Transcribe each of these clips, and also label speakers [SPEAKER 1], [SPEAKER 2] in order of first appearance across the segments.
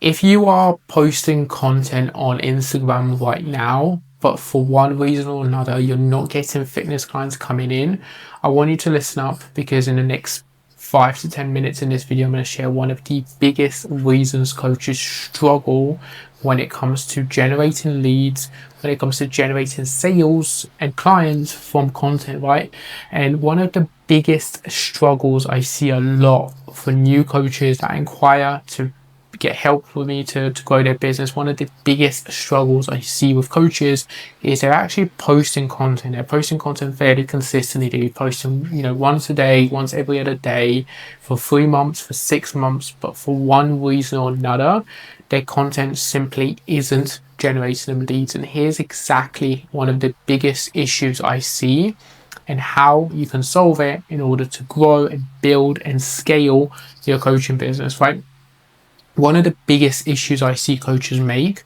[SPEAKER 1] If you are posting content on Instagram right now, but for one reason or another, you're not getting fitness clients coming in, I want you to listen up, because in the next 5 to 10 minutes in this video, I'm going to share one of the biggest reasons coaches struggle when it comes to generating leads, when it comes to generating sales and clients from content, right? And one of the biggest struggles I see a lot for new coaches that inquire to get help with me to grow their business, one of the biggest struggles I see with coaches is they're actually posting content. They're posting content fairly consistently. They're posting, once a day, once every other day for 3 months, for 6 months, but for one reason or another, their content simply isn't generating them leads. And here's exactly one of the biggest issues I see and how you can solve it in order to grow and build and scale your coaching business, right? One of the biggest issues I see coaches make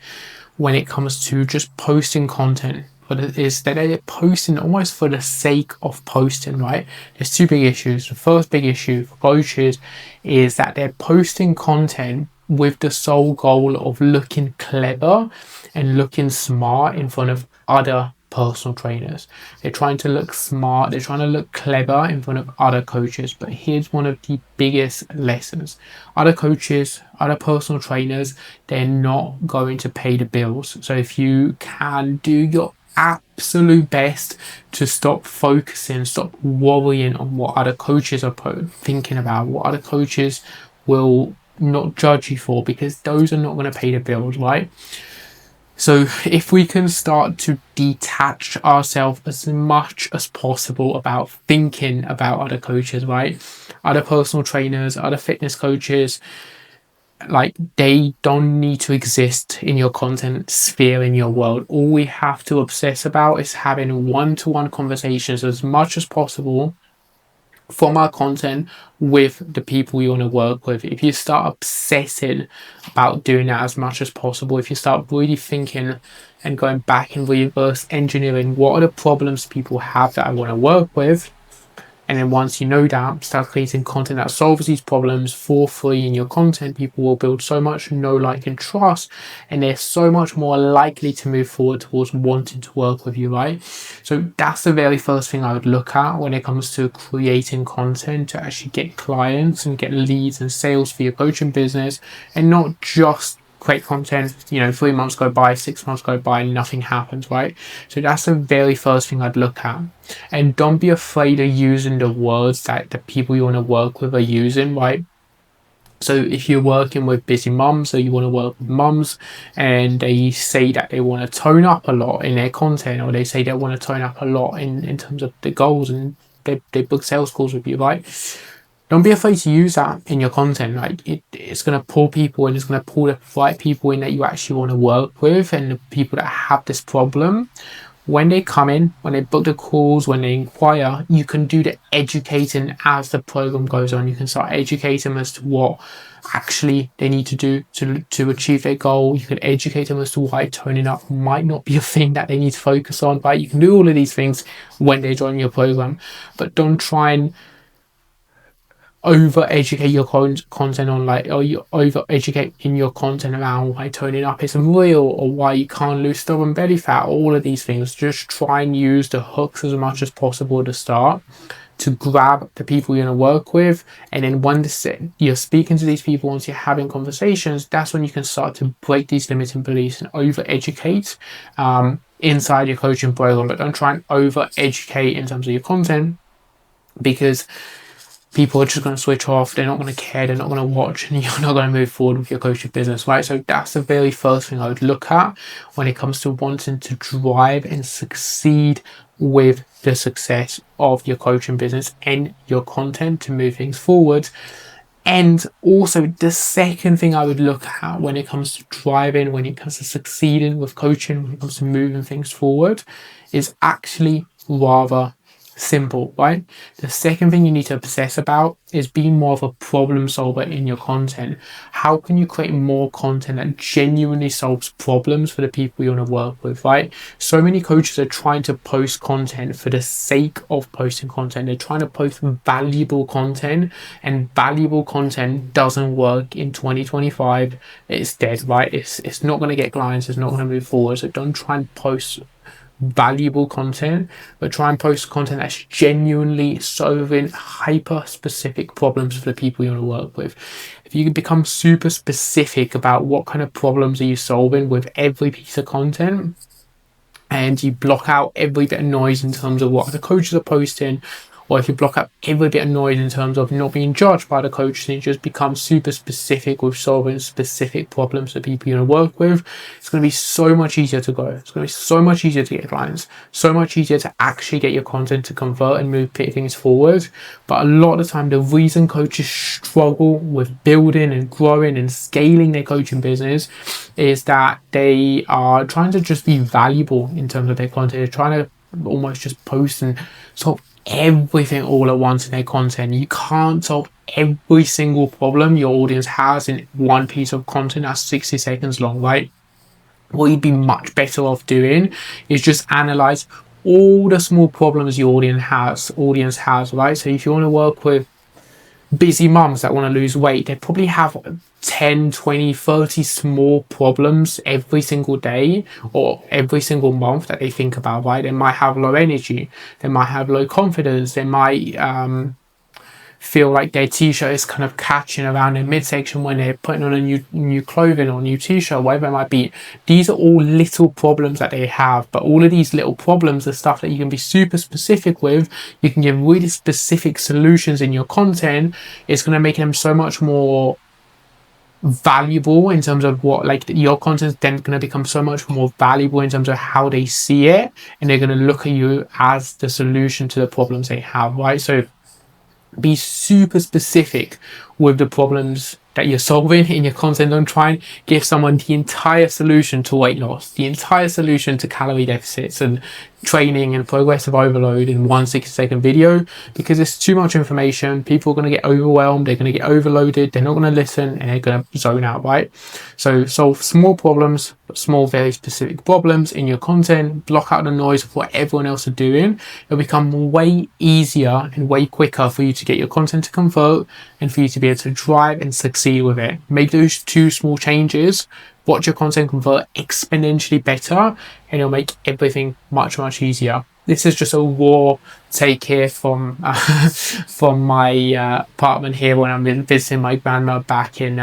[SPEAKER 1] when it comes to just posting content, but it is that they're posting almost for the sake of posting, right? There's two big issues. The first big issue for coaches is that they're posting content with the sole goal of looking clever and looking smart in front of other personal trainers. They're trying to look smart, they're trying to look clever in front of other coaches. But here's one of the biggest lessons: other coaches, other personal trainers, they're not going to pay the bills. So if you can do your absolute best to stop focusing, stop worrying on what other coaches are thinking about, what other coaches will not judge you for, because those are not going to pay the bills, right? So if we can start to detach ourselves as much as possible about thinking about other coaches, right? Other personal trainers, other fitness coaches, like, they don't need to exist in your content sphere, in your world. All we have to obsess about is having one-to-one conversations as much as possible from our content with the people you want to work with. If you start obsessing about doing that as much as possible, if you start really thinking and going back and reverse engineering what are the problems people have that I want to work with, and then once you know that, start creating content that solves these problems for free in your content, people will build so much know, like, and trust, and they're so much more likely to move forward towards wanting to work with you, right? So that's the very first thing I would look at when it comes to creating content to actually get clients and get leads and sales for your coaching business, and not just create content, 3 months go by, 6 months go by, and nothing happens, right? So that's the very first thing I'd look at. And don't be afraid of using the words that the people you want to work with are using, right? So if you're working with busy mums, or you want to work with mums, and they say that they want to tone up a lot in their content, or they say they want to tone up a lot in terms of the goals, and they book sales calls with you, right? Don't be afraid to use that in your content. Like, it's going to pull people, and it's going to pull the right people in that you actually want to work with, and the people that have this problem. When they come in, when they book the calls, when they inquire, you can do the educating as the program goes on. You can start educating them as to what actually they need to do to achieve their goal. You can educate them as to why toning up might not be a thing that they need to focus on, right? You can do all of these things when they join your program, but don't try and over educate your content on, like, or you over educate in your content around why toning up isn't real, or why you can't lose stubborn belly fat. All of these things, just try and use the hooks as much as possible at the start to grab the people you're going to work with. And then once you're speaking to these people, once you're having conversations, that's when you can start to break these limiting beliefs and over educate inside your coaching program. But don't try and over educate in terms of your content, because people are just going to switch off. They're not going to care. They're not going to watch, and you're not going to move forward with your coaching business, right? So that's the very first thing I would look at when it comes to wanting to drive and succeed with the success of your coaching business and your content to move things forward. And also, the second thing I would look at when it comes to driving, when it comes to succeeding with coaching, when it comes to moving things forward, is actually rather Simple, right? The second thing you need to obsess about is being more of a problem solver in your content. How can you create more content that genuinely solves problems for the people you want to work with, right? So many coaches are trying to post content for the sake of posting content. They're trying to post valuable content, and valuable content doesn't work in 2025. It's dead, right? It's not going to get clients. It's not going to move forward. So don't try and post valuable content, but try and post content that's genuinely solving hyper specific problems for the people you want to work with. If you can become super specific about what kind of problems are you solving with every piece of content, and you block out every bit of noise in terms of what the coaches are posting, or if you block out every bit of noise in terms of not being judged by the coach, and you just become super specific with solving specific problems that people you want to work with, it's going to be so much easier to grow. It's going to be so much easier to get clients, so much easier to actually get your content to convert and move things forward. But a lot of the time, the reason coaches struggle with building and growing and scaling their coaching business is that they are trying to just be valuable in terms of their content. They're trying to almost just post and sort of everything all at once in their content. You can't solve every single problem your audience has in one piece of content that's 60 seconds long, right? What you'd be much better off doing is just analyze all the small problems your audience has, right? So if you want to work with busy mums that want to lose weight, they probably have 10, 20, 30 small problems every single day or every single month that they think about, right? They might have low energy, they might have low confidence, they might feel like their t-shirt is kind of catching around their midsection when they're putting on a new clothing or new t-shirt, whatever it might be. These are all little problems that they have, but all of these little problems are stuff that you can be super specific with. You can give really specific solutions in your content. It's going to make them so much more valuable in terms of what, like, your content is then going to become so much more valuable in terms of how they see it, and they're going to look at you as the solution to the problems they have, right? So be super specific with the problems that you're solving in your content. Don't try and give someone the entire solution to weight loss, the entire solution to calorie deficits and training and progressive overload in one 60-second video, because it's too much information. People are going to get overwhelmed, they're going to get overloaded, they're not going to listen, and they're going to zone out, right? So solve small problems, small, very specific problems in your content. Block out the noise of what everyone else are doing. It'll become way easier and way quicker for you to get your content to convert and for you to be able to drive and succeed with it. Make those two small changes, watch your content convert exponentially better, and it'll make everything much, much easier. This is just a raw take here from from my apartment here when I'm visiting my grandma back in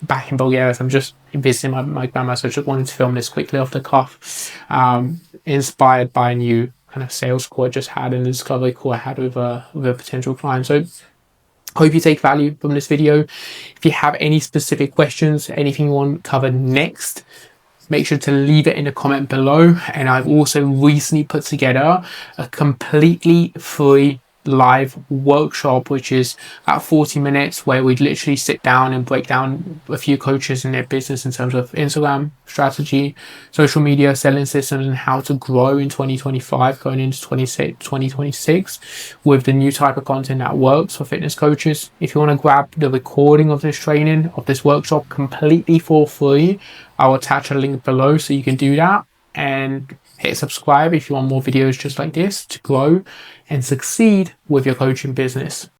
[SPEAKER 1] Bulgaria. So I'm just visiting my grandma, so I just wanted to film this quickly off the cuff, inspired by a new kind of sales call I just had and the discovery call I had with a potential client. So hope you take value from this video. If you have any specific questions, anything you want covered next, make sure to leave it in the comment below. And I've also recently put together a completely free live workshop, which is at 40 minutes, where we'd literally sit down and break down a few coaches in their business in terms of Instagram strategy, social media, selling systems, and how to grow in 2025 going into 2026 with the new type of content that works for fitness coaches. If you want to grab the recording of this training, of this workshop completely for free, I'll attach a link below so you can do that, and hit subscribe if you want more videos just like this to grow and succeed with your coaching business.